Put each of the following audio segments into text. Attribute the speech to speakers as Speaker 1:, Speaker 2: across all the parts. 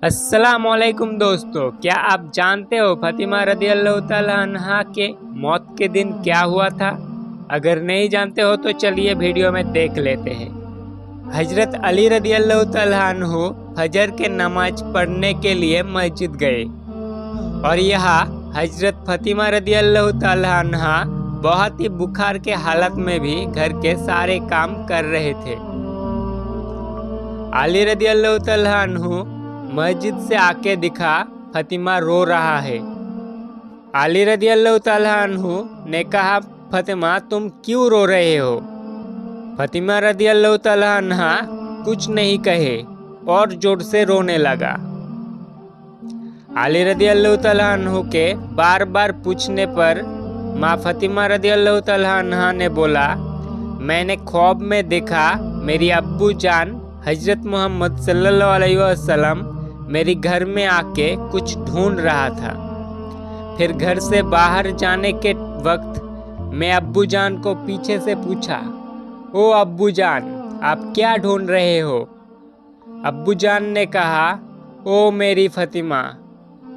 Speaker 1: अस्सलामुअलैकुम दोस्तों, क्या आप जानते हो फतिमा रदियल्लाहु ताला अन्हा के मौत के दिन क्या हुआ था? अगर नहीं जानते हो तो चलिए वीडियो में देख लेते हैं। हजरत अली रदियल्लाहु ताला अन्हु फजर के नमाज पढ़ने के लिए मस्जिद गए और यहाँ हजरत फतिमा रदियल्लाहु ताला अन्हा बहुत ही बुखार के हालत में भी घर के सारे काम कर रहे थे। अली रदियल्लाहु ताला अन्हु मस्जिद से आके दिखा फतिमा रो रहा है। अली रदियल्लाहु ताला अन्हु ने कहा, फतिमा तुम क्यों रो रहे हो? फतिमा रदियल्लाहु ताला अन्हा कुछ नहीं कहे और जोर से रोने लगा। अली रदियल्लाहु ताला अन्हु के बार बार पूछने पर माँ फतिमा रदियल्लाहु ताला अन्हा ने बोला, मैंने ख्वाब में देखा मेरी अब्बू जान हजरत मोहम्मद सल्लल्लाहु अलैहि वसल्लम मेरी घर में आके कुछ ढूंढ रहा था। फिर घर से बाहर जाने के वक्त मैं अब्बू जान को पीछे से पूछा, ओ अब्बू जान आप क्या ढूंढ रहे हो? अब्बू जान ने कहा, ओ मेरी फतिमा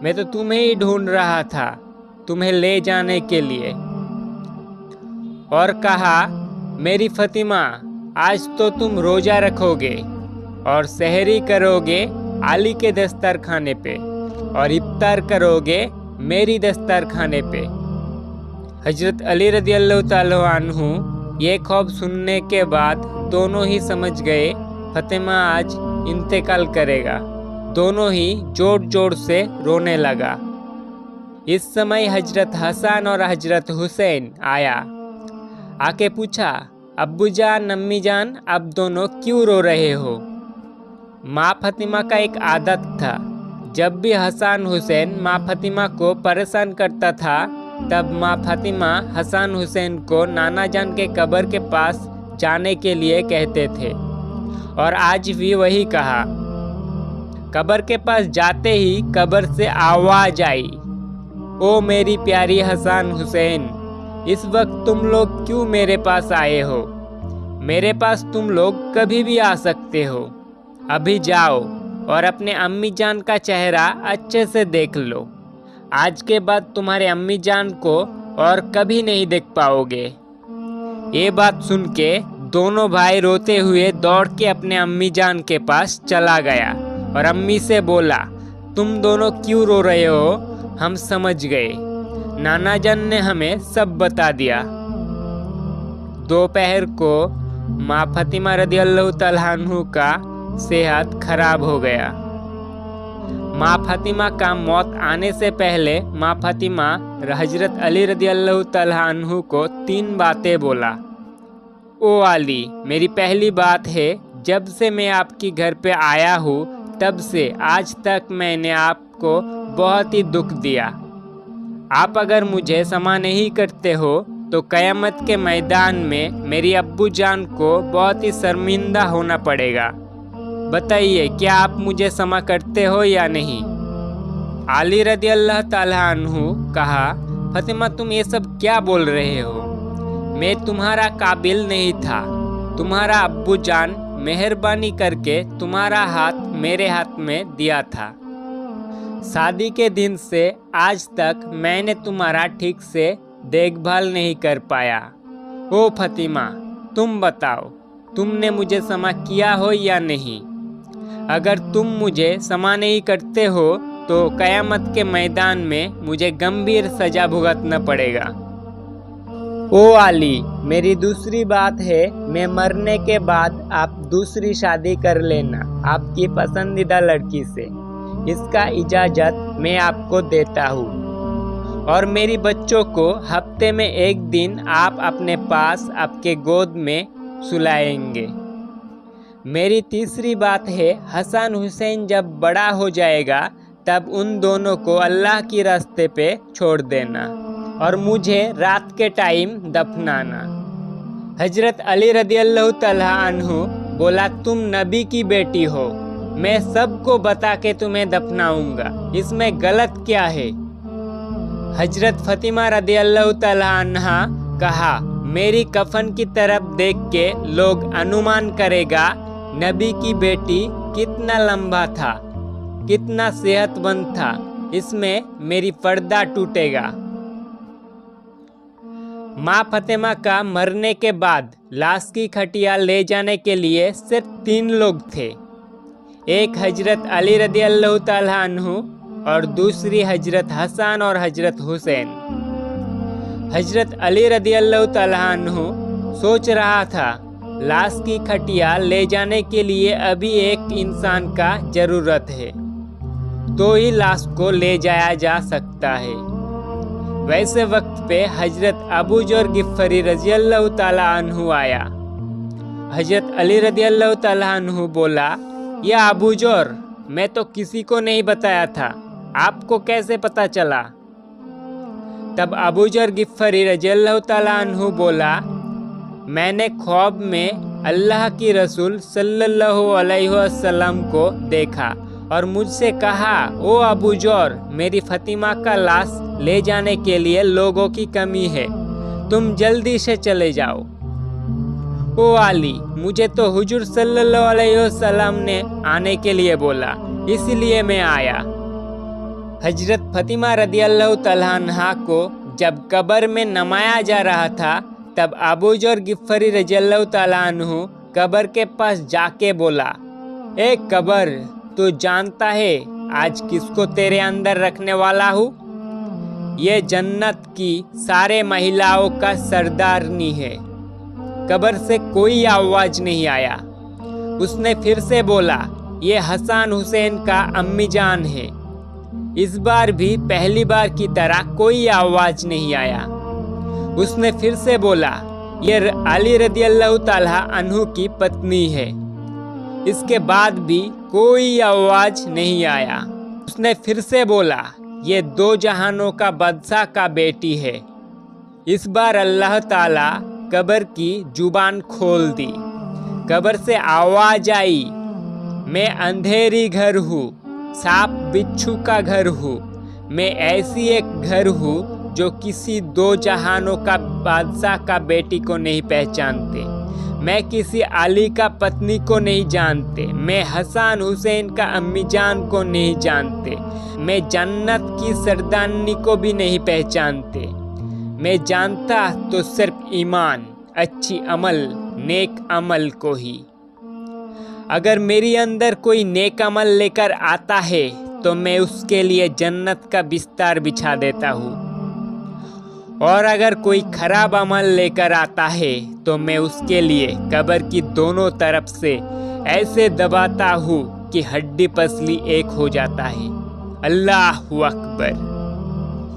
Speaker 1: मैं तो तुम्हें ही ढूंढ रहा था, तुम्हें ले जाने के लिए। और कहा, मेरी फतिमा आज तो तुम रोजा रखोगे और सहरी करोगे अली के दस्तरखाने पे और इफ्तार करोगे मेरी दस्तरखाने पे। हजरत अली रदियल्लाहु ताला अन्हु ये ख्वाब सुनने के बाद दोनों ही समझ गए फतिमा आज इंतकाल करेगा। दोनों ही जोर जोर से रोने लगा। इस समय हजरत हसन और हजरत हुसैन आया, आके पूछा, अब्बू जान अम्मी जान आप दोनों क्यों रो रहे हो? माँ फतिमा का एक आदत था, जब भी हसन हुसैन माँ फतिमा को परेशान करता था तब माँ फतिमा हसन हुसैन को नाना जान के कब्र के पास जाने के लिए कहते थे और आज भी वही कहा। कब्र के पास जाते ही कब्र से आवाज आई, ओ मेरी प्यारी हसन हुसैन इस वक्त तुम लोग क्यों मेरे पास आए हो? मेरे पास तुम लोग कभी भी आ सकते हो। अभी जाओ और अपने अम्मी जान का चेहरा अच्छे से देख लो। आज के बाद तुम्हारे अम्मी जान को और कभी नहीं देख पाओगे। ये बात सुन के दोनों भाई रोते हुए दौड़ के अपने अम्मी जान के पास चला गया और अम्मी से बोला, तुम दोनों क्यों रो रहे हो? हम समझ गए, नाना जान ने हमें सब बता दिया। दोपहर को माँ फतिमा रदियल्लाहु ताला अन्हु का सेहत खराब हो गया। माँ फतिमा का मौत आने से पहले माँ फतिमा हजरत अली रदियल्लाहु ताला अन्हु को 3 बातें बोला। ओ अली, मेरी पहली बात है, जब से मैं आपकी घर पे आया हूँ तब से आज तक मैंने आपको बहुत ही दुख दिया। आप अगर मुझे क्षमा नहीं करते हो तो क़यामत के मैदान में मेरी अब्बू जान को बहुत ही शर्मिंदा होना पड़ेगा। बताइए क्या आप मुझे क्षमा करते हो या नहीं? अली रदियल्लाहु ताला अन्हु कहा, फतिमा तुम ये सब क्या बोल रहे हो? मैं तुम्हारा काबिल नहीं था। तुम्हारा अब्बू जान मेहरबानी करके तुम्हारा हाथ मेरे हाथ में दिया था। शादी के दिन से आज तक मैंने तुम्हारा ठीक से देखभाल नहीं कर पाया। ओ फतिमा तुम बताओ, तुमने मुझे क्षमा किया हो या नहीं? अगर तुम मुझे क्षमा नहीं करते हो तो क़यामत के मैदान में मुझे गंभीर सजा भुगतना पड़ेगा। ओ अली, मेरी दूसरी बात है, मैं मरने के बाद आप दूसरी शादी कर लेना आपकी पसंदीदा लड़की से। इसका इजाज़त मैं आपको देता हूँ और मेरी बच्चों को हफ्ते में 1 दिन आप अपने पास आपके गोद में सुलाएंगे। मेरी तीसरी बात है, हसन हुसैन जब बड़ा हो जाएगा तब उन दोनों को अल्लाह की रास्ते पे छोड़ देना और मुझे रात के टाइम दफनाना। हजरत अली रदियल्लाहु ताला अन्हु बोला, तुम नबी की बेटी हो, मैं सबको बता के तुम्हें दफनाऊंगा, इसमें गलत क्या है? हजरत फतिमा रदियल्लाहु ताला अन्हा कहा, मेरी कफन की तरफ देख के लोग अनुमान करेगा नबी की बेटी कितना लंबा था कितना सेहतमंद था, इसमें मेरी पर्दा टूटेगा। माँ फतिमा का मरने के बाद लाश की खटिया ले जाने के लिए सिर्फ 3 लोग थे। एक हजरत अली रदियल्लाहु ताला अन्हु और दूसरी हजरत हसन और हजरत हुसैन। हजरत अली रदियल्लाहु ताला अन्हु सोच रहा था लाश की खटिया ले जाने के लिए अभी एक इंसान का जरूरत है, तो ही लाश को ले जाया जा सकता है। वैसे वक्त पे हजरत अबू जर गिफ़री रज़ियल्लाहु ताला अन्हु आया। हजरत अली रज़ियल्लाहु ताला अन्हु बोला, या अबू जर, मैं तो किसी को नहीं बताया था, आपको कैसे पता चला? तब अबू जर गिफ़री रज़ियल्लाहु ताला अन्हु बोला, मैंने ख्वाब में अल्लाह की रसूल सल्लल्लाहु अलैहि वसल्लम को देखा और मुझसे कहा, ओ अबू जर, मेरी फतिमा का लाश ले जाने के लिए लोगों की कमी है, तुम जल्दी से चले जाओ। ओ अली, मुझे तो हुजूर सल्लल्लाहु अलैहि वसल्लम ने आने के लिए बोला, इसलिए मैं आया। हजरत फतिमा रदियल्लाहु ताला अन्हा को जब कब्र में नमाया जा रहा था, तब अबू जर गिफ़री रज़ियल्लाहु ताला अन्हु कब्र के पास जाके बोला, ए कब्र, तू जानता है आज किसको तेरे अंदर रखने वाला हूँ? ये जन्नत की सारे महिलाओं का सरदारनी है। कब्र से कोई आवाज नहीं आया। उसने फिर से बोला, ये हसन हुसैन का अम्मी जान है। इस बार भी पहली बार की तरह कोई आवाज नहीं आया। उसने फिर से बोला, ये अली रदियल्लाहु ताला अन्हु की पत्नी है। इसके बाद भी कोई आवाज नहीं आया। उसने फिर से बोला, ये 2 जहानों का बादशाह का बेटी है। इस बार अल्लाह ताला कब्र की जुबान खोल दी। कब्र से आवाज आई, मैं अंधेरी घर हूँ, सांप बिच्छू का घर हूँ, मैं ऐसी एक घर हूँ जो किसी 2 जहानों का बादशाह का बेटी को नहीं पहचानते। मैं किसी अली का पत्नी को नहीं जानते, मैं हसन हुसैन का अम्मी जान को नहीं जानते, मैं जन्नत की सरदारनी को भी नहीं पहचानते। मैं जानता तो सिर्फ ईमान, अच्छी अमल, नेक अमल को ही। अगर मेरे अंदर कोई नेक अमल लेकर आता है तो मैं उसके लिए जन्नत का बिस्तर बिछा देता हूँ, और अगर कोई खराब अमल लेकर आता है तो मैं उसके लिए कब्र की दोनों तरफ से ऐसे दबाता हूँ कि हड्डी पसली एक हो जाता है। अल्लाहु अकबर।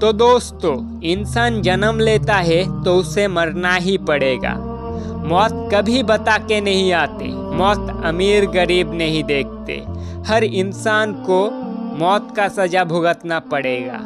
Speaker 1: तो दोस्तों, इंसान जन्म लेता है तो उसे मरना ही पड़ेगा। मौत कभी बता के नहीं आती। मौत अमीर गरीब नहीं देखते। हर इंसान को मौत का सजा भुगतना पड़ेगा।